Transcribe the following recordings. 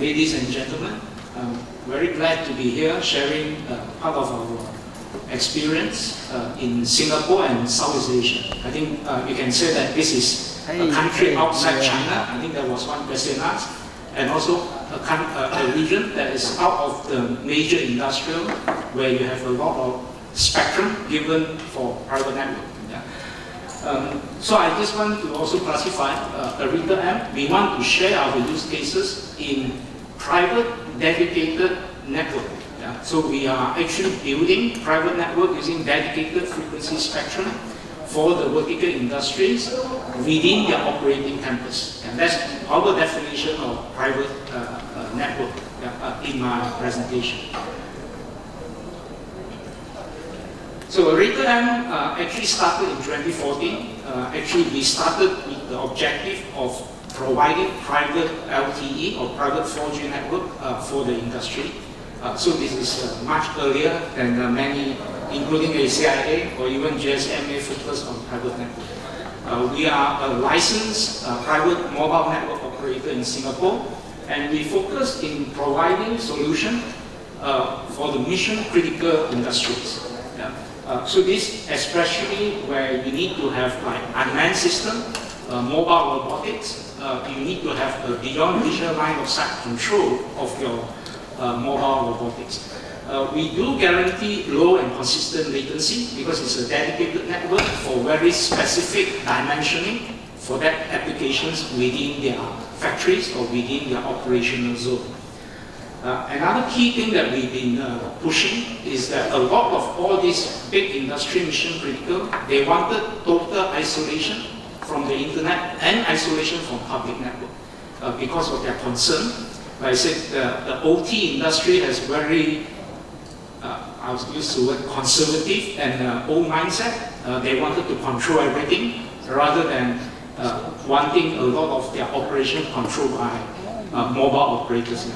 ladies and gentlemen. I'm very glad to be here sharing part of our experience in Singapore and Southeast Asia. I think you can say that this is a country outside China. I think that was one question asked. And also a region that is out of the major industrial where you have a lot of spectrum given for private network. So I just want to also classify Arita M. We want to share our use cases in private dedicated network. So we are actually building private network using dedicated frequency spectrum for the vertical industries within their operating campus. And that's our definition of private network in my presentation. So Arita M actually started in 2014. Actually, we started with the objective of providing private LTE or private 4G network for the industry. So this is much earlier than many, including ACIA or even GSMA, focused on private network. We are a licensed private mobile network operator in Singapore, and we focus in providing solutions for the mission-critical industries. So this, especially where you need to have like unmanned system, mobile robotics, you need to have a beyond visual line of sight control of your mobile robotics. We do guarantee low and consistent latency because it's a dedicated network for very specific dimensioning for that applications within their factories or within their operational zone. Another key thing that we've been pushing is that a lot of all these big industry mission critical, they wanted total isolation from the internet and isolation from public network because of their concern. Like I said, the OT industry has very, I'll use the word conservative and old mindset. They wanted to control everything rather than wanting a lot of their operation controlled by mobile operators.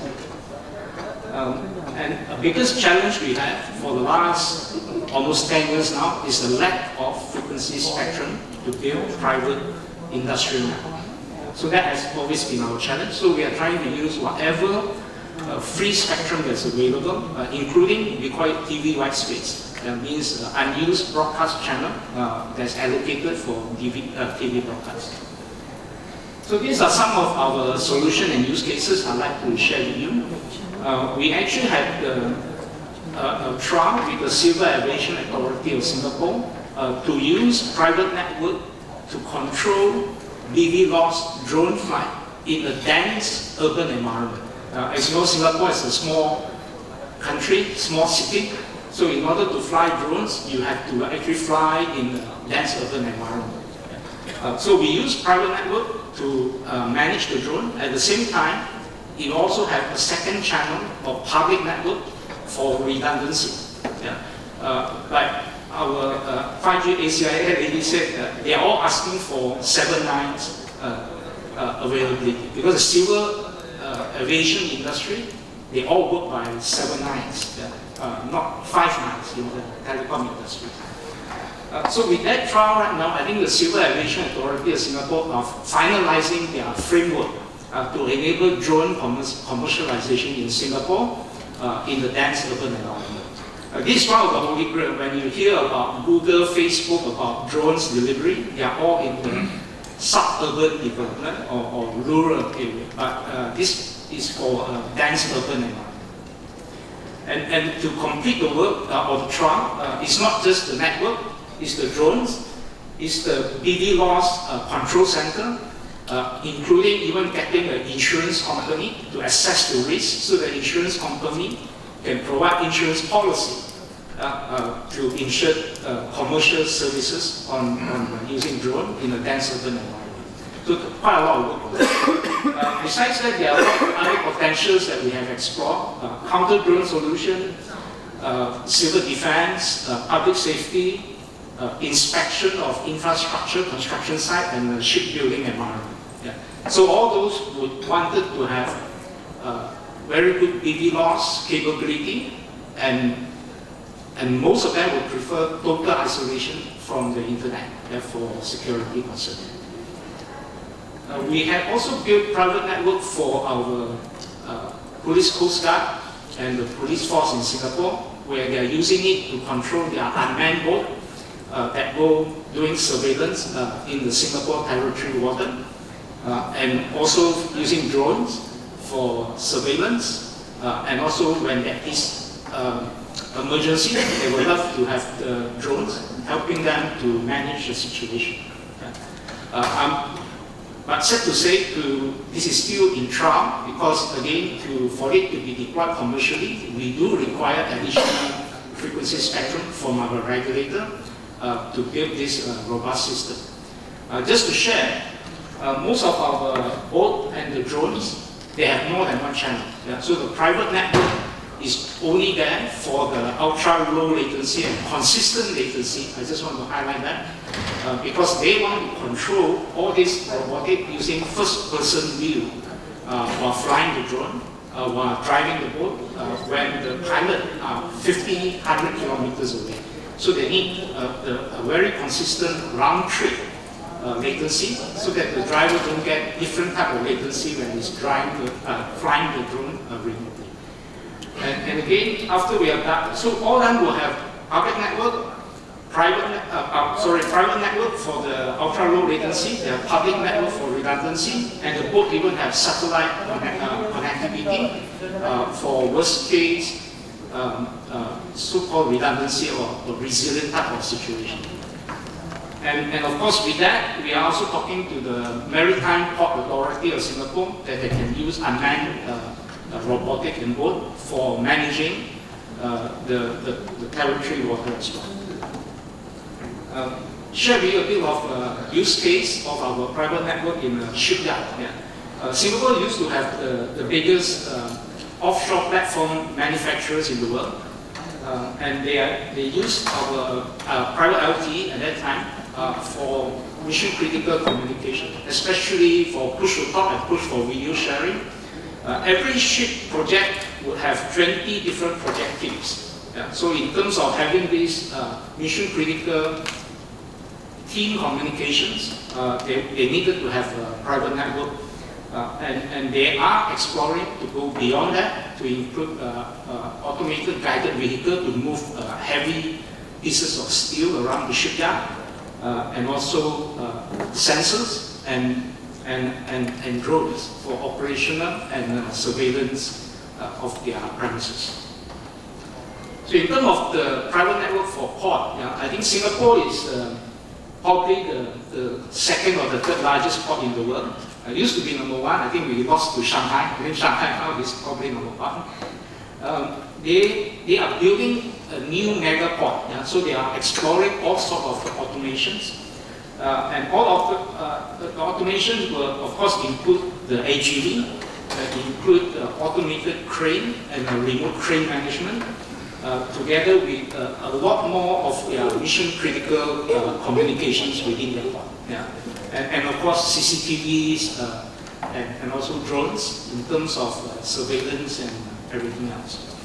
And the biggest challenge we have for the last almost 10 years now is the lack of frequency spectrum to build private industrial network. So that has always been our challenge. So we are trying to use whatever free spectrum that's available, including we call it TV white space. That means unused broadcast channel that's allocated for TV broadcast. So these are some of our solution and use cases I'd like to share with you. We actually had a trial with the Civil Aviation Authority of Singapore to use private network to control BVLOS drone flight in a dense urban environment. As you know, Singapore is a small country, small city, so in order to fly drones, you have to actually fly in a dense urban environment. So we use private network to manage the drone. At the same time, you also have a second channel of public network for redundancy. Like our 5G ACIA lady said, they are all asking for 7 nines availability because the civil aviation industry, they all work by 7 nines, not 5 nines in the telecom industry. So with that trial right now, I think the Civil Aviation Authority of Singapore are finalizing their framework to enable drone commercialization in Singapore in the dense urban environment. This is one of the holy grail. When you hear about Google, Facebook, about drones delivery, they are all in the suburban development or rural area. But this is for a dense urban environment. And to complete the work of the trial, it's not just the network, it's the drones, it's the BVLOS control center, including even getting an insurance company to assess the risk so the insurance company can provide insurance policy to insure commercial services on using drone in a dense urban environment. So quite a lot of work. Besides that, there are a lot of other potentials that we have explored. Counter-drone solution, civil defense, public safety, inspection of infrastructure, construction site, and shipbuilding environment. So all those would wanted to have very good BVLOS capability, and most of them would prefer total isolation from the internet for security concerns. We have also built private network for our police coast guard and the police force in Singapore, where they are using it to control their unmanned boat that go doing surveillance in the Singapore territory water, and also using drones for surveillance, and also when there is emergency, they would love to have the drones helping them to manage the situation. But sad to say, this is still in trial because, again, for it to be deployed commercially, we do require additional frequency spectrum from our regulator to build this robust system. Just to share, most of our boat and the drones, they have more than one channel. Yeah? So the private network is only there for the ultra low latency and consistent latency. I just want to highlight that because they want to control all this robotic using first-person view while flying the drone, while driving the boat, when the pilot are 50, 100 kilometers away. So they need a very consistent round trip latency so that the driver don't get different type of latency when he's flying the drone remotely. And again, after we have that, so all of them will have public network, private network for the ultra low latency, they have public network for redundancy, and the boat even have satellite connectivity for worst case so-called redundancy or resilient type of situation. And of course, with that, we are also talking to the Maritime Port Authority of Singapore that they can use unmanned robotic and boat for managing the territory water as well. Share with you a bit of use case of our private network in a shipyard. Yeah. Singapore used to have the biggest offshore platform manufacturers in the world, and they used our private LTE at that time for mission critical communication, especially for push to talk and push for video sharing. Every ship project would have 20 different project teams. Yeah. So in terms of having these mission critical team communications, they needed to have a private network. And they are exploring to go beyond that to include automated guided vehicle to move heavy pieces of steel around the shipyard, and also sensors and drones for operational and surveillance of their premises. So in terms of the private network for port, yeah, I think Singapore is probably the second or the third largest port in the world. It used to be number one. I think we lost to Shanghai. I think Shanghai now is probably number one. They are building a new mega port. Yeah? So they are exploring all sorts of automations. And all of the automations will, of course, include the AGV, include automated crane and remote crane management, together with a lot more of their mission critical communications within the port. Yeah. And of course CCTVs and also drones in terms of surveillance and everything else.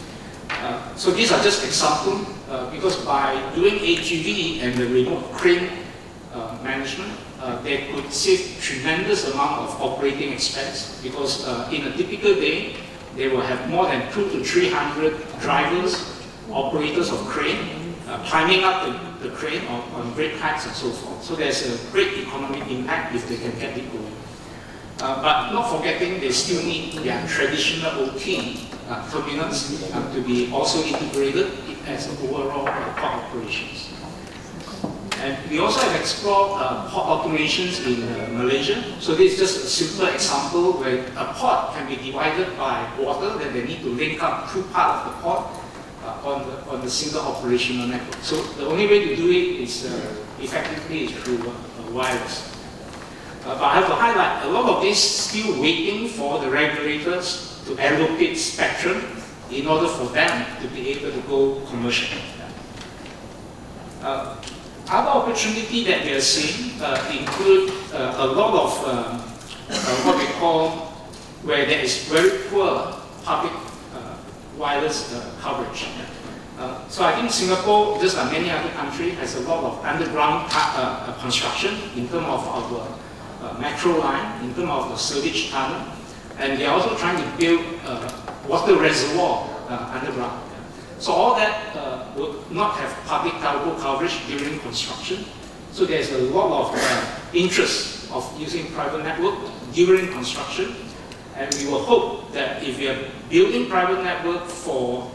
So these are just examples because by doing AGV and the remote crane management, they could save tremendous amount of operating expense because in a typical day, they will have more than 200 to 300 drivers, operators of crane, climbing up the crane on great heights and so forth. So there's a great economic impact if they can get it going. But not forgetting, they still need their traditional OT terminals to be also integrated as overall port operations. And we also have explored port automations in Malaysia. So this is just a simple example where a port can be divided by water, then they need to link up two parts of the port on the single operational network. So the only way to do it is effectively through wireless. But I have to highlight, a lot of this still waiting for the regulators to allocate spectrum in order for them to be able to go commercial. Other opportunity that we are seeing include a lot of what we call, where there is very poor public wireless coverage. So I think Singapore, just like many other countries, has a lot of underground construction in terms of our metro line, in terms of the sewage tunnel, and they are also trying to build water reservoir underground. So all that would not have public telco coverage during construction. So there's a lot of interest of using private network during construction. And we will hope that if we are building private network for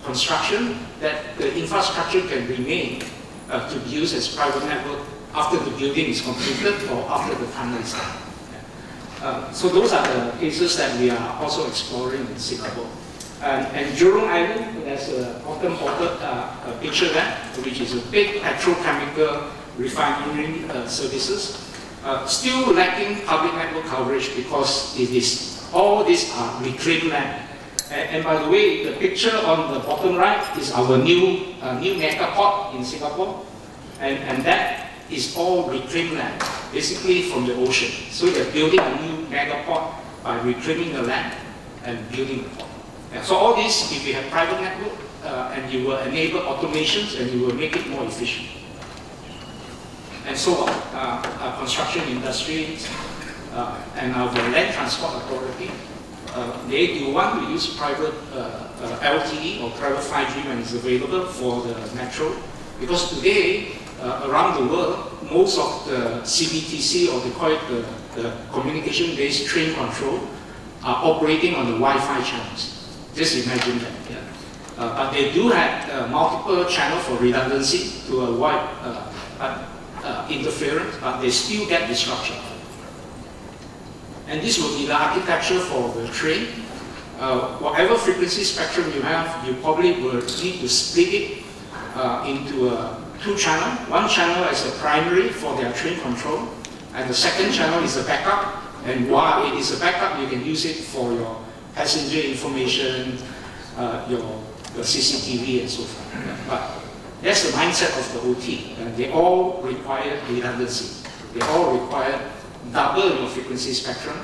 construction, that the infrastructure can remain to be used as private network after the building is completed or after the tunnel is done. So those are the cases that we are also exploring in Singapore. And Jurong Island, there's a bottom picture there, which is a big petrochemical refinery services. Still lacking public network coverage because it is all these are reclaimed land. And by the way, the picture on the bottom right is our new mega port in Singapore, and that is all reclaimed land, basically from the ocean. So they're building a new mega port by reclaiming the land and building the port. So all this, if you have private network, and you will enable automations and you will make it more efficient. And so our construction industry and our land transport authority, they do want to use private LTE or private 5G when it's available for the metro. Because today, around the world, most of the CBTC, or they call it the communication-based train control, are operating on the Wi-Fi channels. Just imagine that. Yeah. But they do have multiple channels for redundancy to avoid interference, but they still get disruption. And this will be the architecture for the train. Whatever frequency spectrum you have, you probably will need to split it into two channels. One channel is a primary for their train control, and the second channel is a backup. And while it is a backup, you can use it for your passenger information, your CCTV and so forth. But that's the mindset of the OT. They all require redundancy. They all require double your frequency spectrum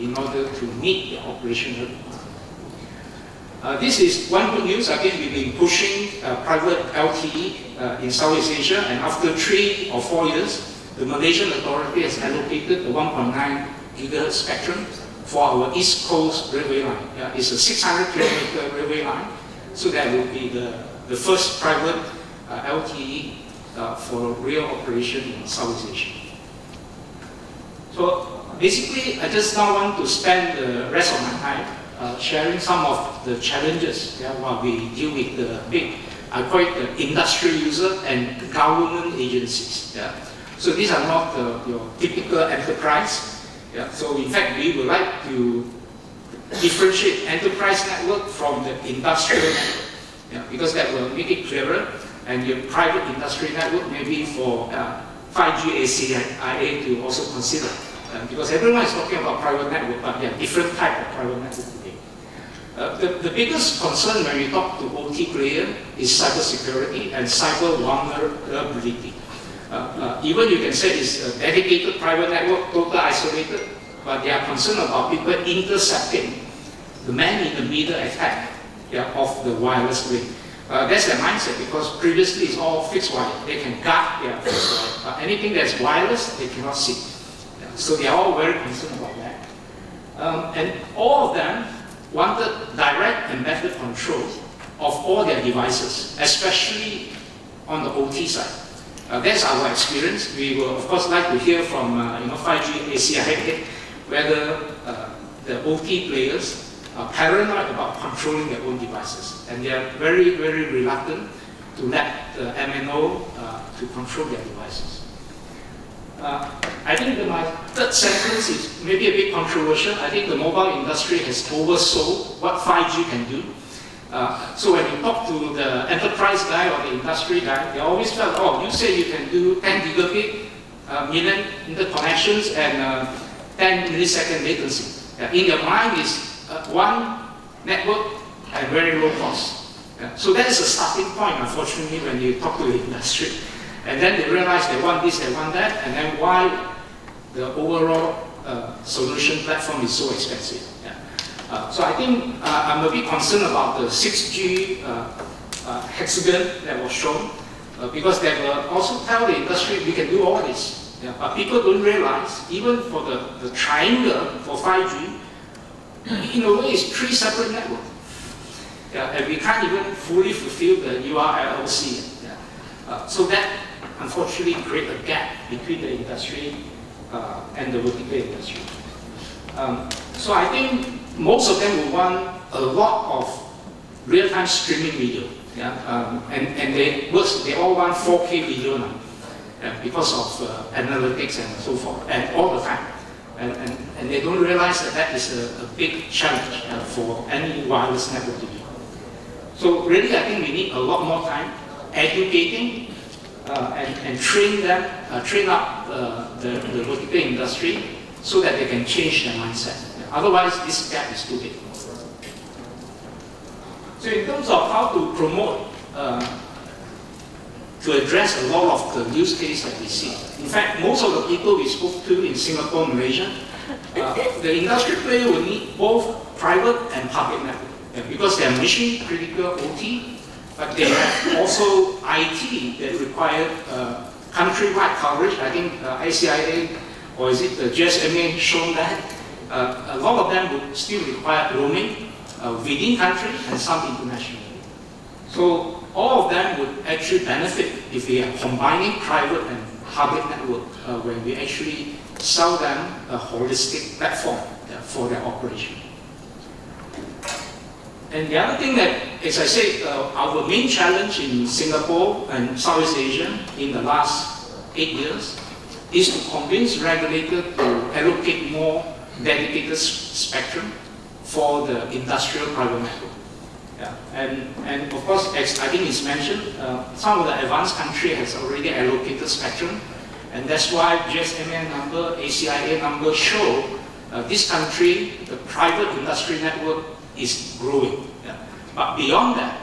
in order to meet the operational requirement. This is one good news. Again, we've been pushing private LTE in Southeast Asia, and after 3 or 4 years, the Malaysian authority has allocated the 1.9 gigahertz spectrum for our East Coast railway line. It's a 600-kilometer railway line, so that will be the first private LTE for real operation in Southeast Asia. So basically, I just now want to spend the rest of my time sharing some of the challenges while we deal with the big, I call it the industrial user and government agencies. So these are not your typical enterprise. So in fact, we would like to differentiate enterprise network from the industrial network, because that will make it clearer. And your private industry network maybe for 5G ACIA to also consider. Because everyone is talking about private network, but there are different types of private network today. The biggest concern when we talk to OT player is cybersecurity and cyber vulnerability. Even you can say it's a dedicated private network, totally isolated, but they are concerned about people intercepting the man-in-the-middle attack of the wireless link. That's their mindset, because previously it's all fixed wire. They can guard their fixed wire, but anything that's wireless, they cannot see. So they are all very concerned about that. And all of them wanted direct embedded control of all their devices, especially on the OT side. That's our experience. We will, of course, like to hear from 5G ACIA whether the OT players are paranoid about controlling their own devices, and they are very, very reluctant to let the MNO to control their devices. I think that my third sentence is maybe a bit controversial. I think the mobile industry has oversold what 5G can do. So when you talk to the enterprise guy or the industry guy, they always felt, oh, you say you can do 10 gigabit million interconnections and 10 millisecond latency. In their mind is one network at very low cost. So that is a starting point, unfortunately, when you talk to the industry. And then they realize they want this, they want that, and then why the overall solution platform is so expensive. So I think I'm a bit concerned about the 6G hexagon that was shown, because they will also tell the industry we can do all this. But people don't realize, even for the triangle for 5G, in a way it's 3 separate networks. and we can't even fully fulfill the URLLC. So that unfortunately create a gap between the industry and the vertical industry. So I think most of them will want a lot of real-time streaming video, and they all want 4K video now, because of analytics and so forth, and all the time. And they don't realize that that is a big challenge for any wireless network to do. So really, I think we need a lot more time educating and train up the vertical industry so that they can change their mindset. Otherwise, this gap is too big. So in terms of how to promote, to address a lot of the use case that we see. In fact, most of the people we spoke to in Singapore, Malaysia, the industry player will need both private and public network, because they are mission critical OT, but they have also IT that require countrywide coverage. I think ICIA, or is it the GSMA, shown that a lot of them would still require roaming within country and some internationally. So all of them would actually benefit if we are combining private and public network when we actually sell them a holistic platform for their operation. And the other thing that, as I said, our main challenge in Singapore and Southeast Asia in the last 8 years is to convince regulators to allocate more dedicated spectrum for the industrial private network. And of course, as I think it's mentioned, some of the advanced countries has already allocated spectrum, and that's why GSMA number, ACIA number show this country, the private industry network is growing. But beyond that,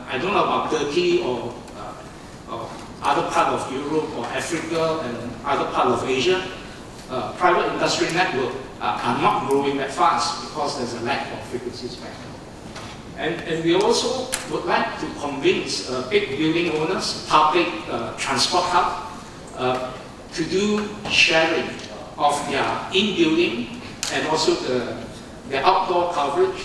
I don't know about Turkey or other part of Europe or Africa and other part of Asia, private industry network are not growing that fast because there's a lack of frequency spectrum. And we also would like to convince big building owners, public transport hub, to do sharing of their in-building and also their outdoor coverage,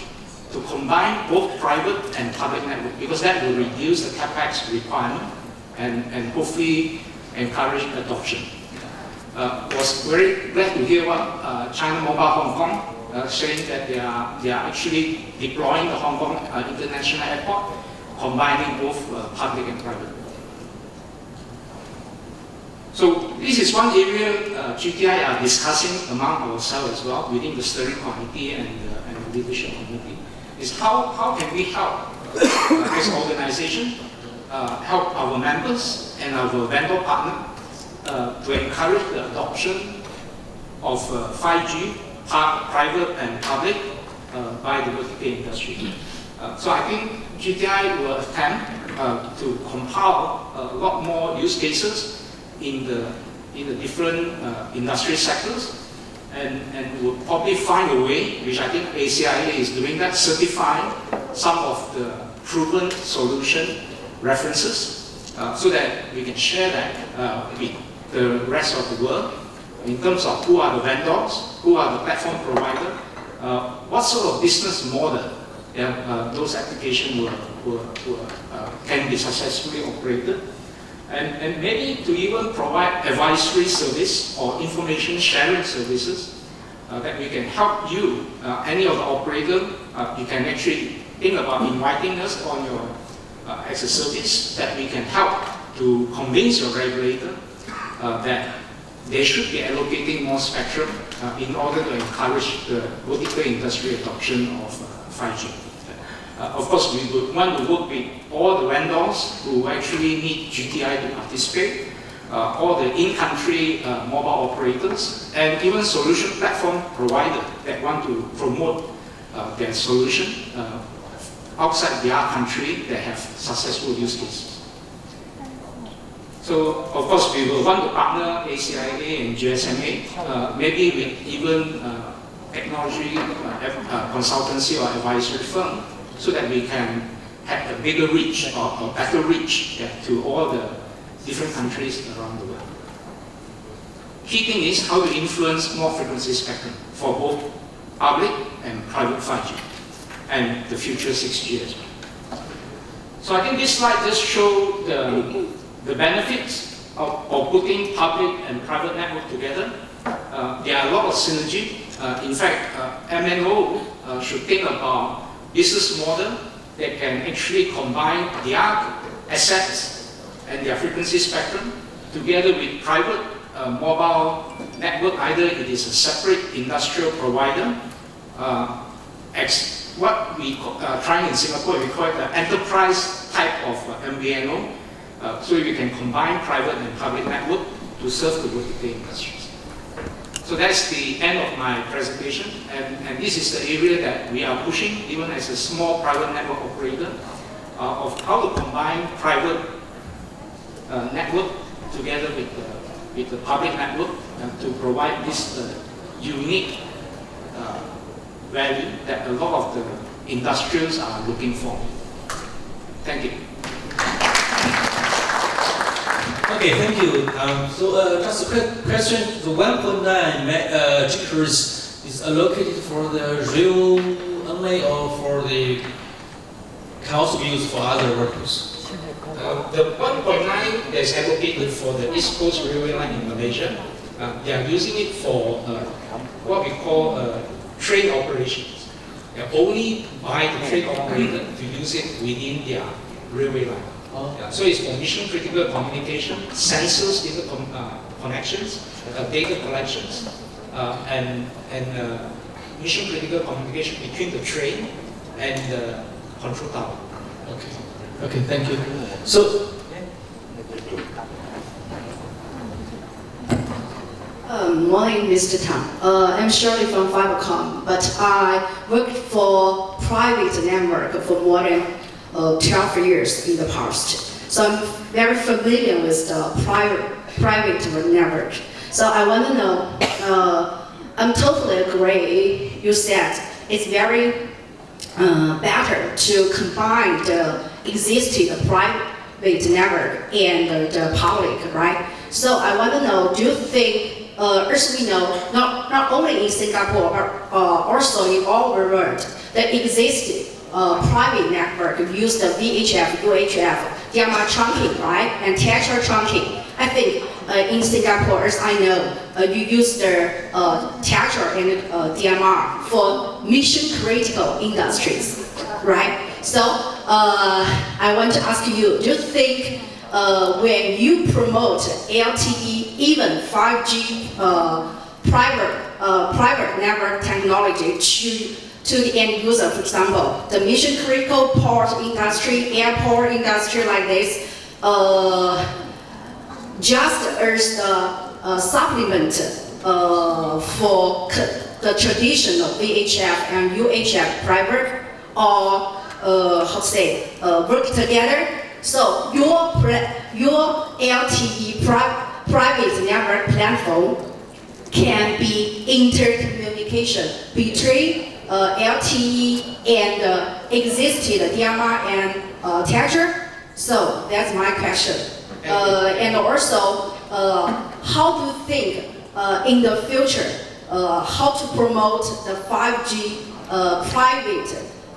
to combine both private and public network, because that will reduce the capex requirement and hopefully encourage adoption. Was very glad to hear what China Mobile Hong Kong saying that they are actually deploying the Hong Kong International Airport, combining both public and private. So this is one area GTI are discussing among ourselves as well within the steering committee and the leadership committee. Is how can we help this organization, help our members and our vendor partner to encourage the adoption of 5G, private and public, by the vertical industry. So I think GTI will attempt to compile a lot more use cases in the different industry sectors, and will probably find a way, which I think ACIA is doing that, certifying some of the proven solution references, so that we can share that with the rest of the world in terms of who are the vendors, who are the platform provider, what sort of business model those applications can be successfully operated, and maybe to even provide advisory service or information sharing services that we can help you, any of the operator, you can actually think about inviting us on your as a service that we can help to convince your regulator that they should be allocating more spectrum in order to encourage the vertical industry adoption of 5G. Of course, we would want to work with all the vendors who actually need GTI to participate, all the in-country mobile operators, and even solution platform providers that want to promote their solution outside their country that have successful use cases. So, of course, we will want to partner ACIA and GSMA, maybe with even technology consultancy or advisory firm, so that we can have a bigger reach or better reach to all the different countries around the world. Key thing is how to influence more frequency spectrum for both public and private 5G and the future 6G as well. So I think this slide just shows the benefits of putting public and private network together. There are a lot of synergy. In fact, MNO should think about business model that can actually combine their assets and their frequency spectrum together with private mobile network. Either it is a separate industrial provider, what we try in Singapore, we call it the enterprise type of MVNO, so you can combine private and public network to serve the vertical industries. So that's the end of my presentation, and this is the area that we are pushing, even as a small private network operator, of how to combine private network together with the public network to provide this unique value that a lot of the industrials are looking for. Thank you. Okay, thank you. Just a quick question. The 1.9 gigahertz is allocated for the real only or for the can also be used for other workers? The 1.9 is allocated for the East Coast Railway line in Malaysia. They are using it for what we call train operations. They only buy the train operator to use it within their railway line. So it's for mission critical communication, sensors connections, data collections, and mission critical communication between the train and the control tower. Okay, thank you. So, morning, Mr. Tang. I'm Shirley from Fibercom, but I worked for private network for more than 12 years in the past. So I'm very familiar with the private network. So I want to know, I'm totally agree, you said it's very better to combine the existing private network and the public, right? So I want to know, do you think, as we know, not only in Singapore, but also in all the world, the existing private network use the VHF, UHF, DMR trunking, right? And texture trunking. I think in Singapore, as I know, you use the texture and DMR for mission critical industries, right? So I want to ask you, do you think when you promote LTE, even 5G private network technology to the end user, for example, the mission critical port industry, airport industry like this, just as the supplement for the traditional VHF and UHF private, or how to say, work together. So your LTE private network platform can be intercommunication between LTE and existing DMR and texture. So that's my question. And also, how do you think in the future how to promote the 5G private?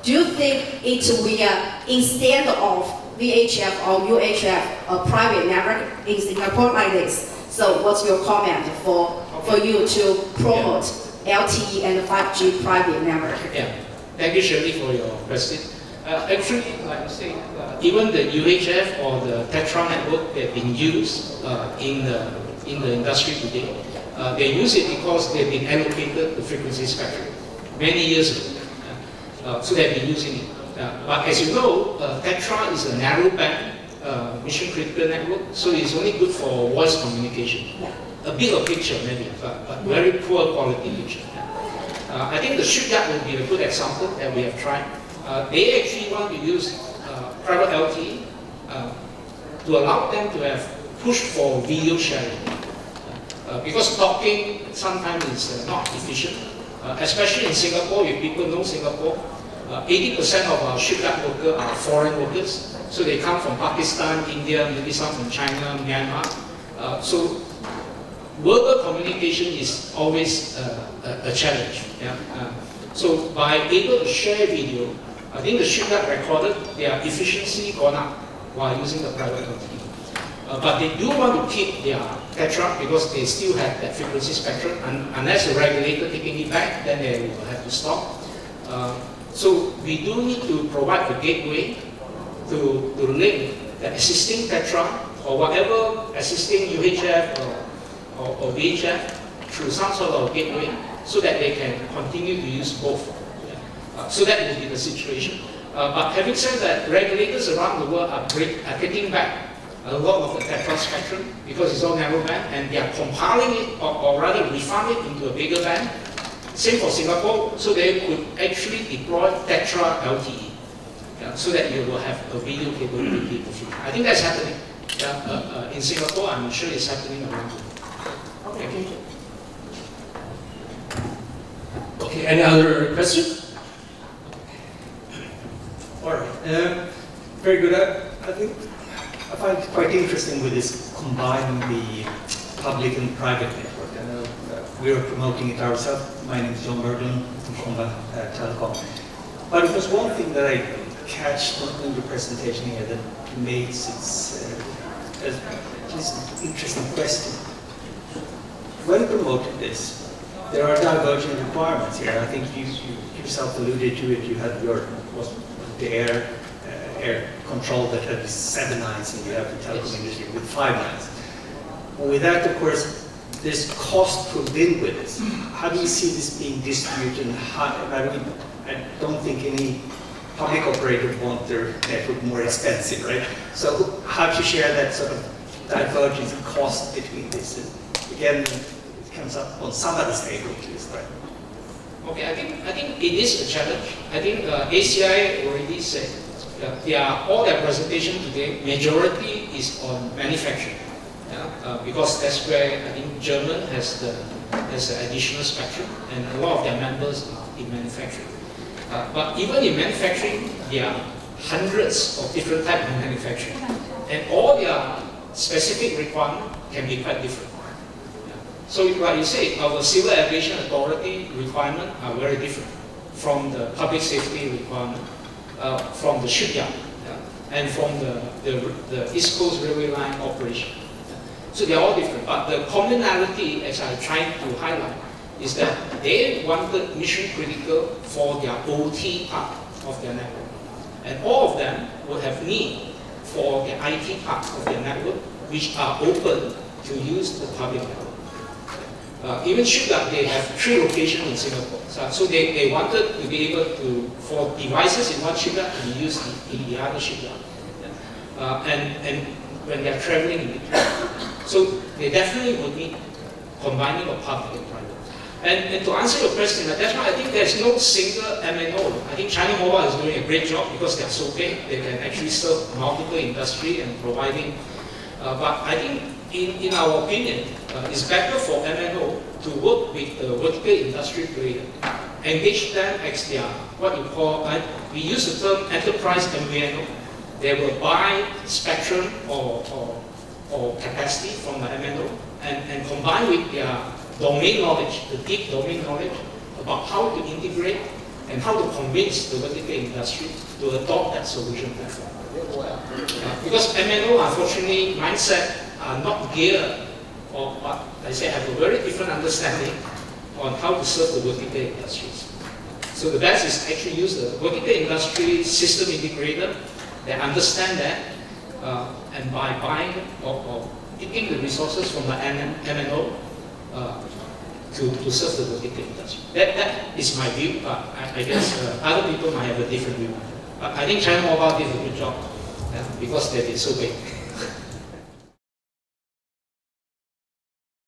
Do you think it will, instead of VHF or UHF private network in Singapore like this? So what's your comment for you to promote LTE and 5G private network? Yeah, thank you, Shirley, for your question. Actually, like I say, even the UHF or the Tetra network that been used in the industry today, they use it because they've been allocated the frequency spectrum many years ago. So they've been using it. But as you know, Tetra is a narrow band mission critical network, so it's only good for voice communication. A bigger picture maybe, but very poor quality picture. I think the shipyard will be a good example that we have tried. They actually want to use private LTE to allow them to have pushed for video sharing. Because talking sometimes is not efficient, especially in Singapore. If people know Singapore, 80% of our shipyard workers are foreign workers. So they come from Pakistan, India, maybe some from China, Myanmar. So verbal communication is always a challenge. Yeah? So by able to share video, I think the shipyard recorded their efficiency gone up while using the private LTE. But they do want to keep their Tetra because they still have that frequency spectrum, and unless the regulator taking it back, then they will have to stop. So we do need to provide a gateway to link the existing Tetra or whatever existing UHF or VHF through some sort of gateway so that they can continue to use both. So that will be the situation. But having said that, regulators around the world are taking back a lot of the Tetra spectrum because it's all narrow band, and they are compiling it or rather refine it into a bigger band. Same for Singapore, so they could actually deploy Tetra LTE, so that you will have a video capability in the future. I think that's happening. In Singapore, I'm sure it's happening around the world. Okay, thank you. Okay, any other questions? All right. Very good. I think I find it quite interesting with this combining the public and private network. I know we are promoting it ourselves. My name is John Berglund from Combat Telecom. But it was one thing that I catch in your presentation here that makes it an interesting question. When promoting this, there are divergent requirements here. I think you yourself alluded to it. You had the air control that had 7 lines, and you have the telecom industry with 5 lines. With that, of course, there's cost put in with this. How do you see this being distributed? I don't think any public operator want their network more expensive, right? So how do you share that sort of divergence in cost between this? And again, it comes up on somebody's table at least, right? Okay, I think it is a challenge. I think ACI already said all their presentation today, majority is on manufacturing, because that's where I think German has the additional spectrum, and a lot of their members are in manufacturing. But even in manufacturing, there are hundreds of different types of manufacturing, and all their specific requirements can be quite different. So like you say, our Civil Aviation Authority requirements are very different from the public safety requirement, from the shipyard, and from the East Coast Railway Line operation. So they're all different, but the commonality, as I tried to highlight, is that they wanted mission critical for their OT part of their network. And all of them will have need for the IT part of their network, which are open to use the public network. Even shipyard, they have 3 locations in Singapore. So they wanted to be able to, for devices in one shipyard, to be used in the other shipyard. And when they are traveling in between. So they definitely would need combining of public and private. And to answer your question, that's why I think there's no single MNO. I think China Mobile is doing a great job because they're so big. They can actually serve multiple industry and providing. But I think, in our opinion, it's better for MNO to work with the vertical industry player, engage them as their, what you call, we use the term enterprise MVNO. They will buy spectrum or capacity from the MNO and combine with their domain knowledge, the deep domain knowledge about how to integrate and how to convince the vertical industry to adopt that solution platform. Because MNO, unfortunately, mindset are not geared, or I say have a very different understanding on how to serve the vertical industries. So the best is actually use the vertical industry system integrator that understand that, and by buying or taking the resources from the MNO to serve the vertical industry. That is my view, but I guess other people might have a different view. But I think China Mobile did a good job because they've been so big.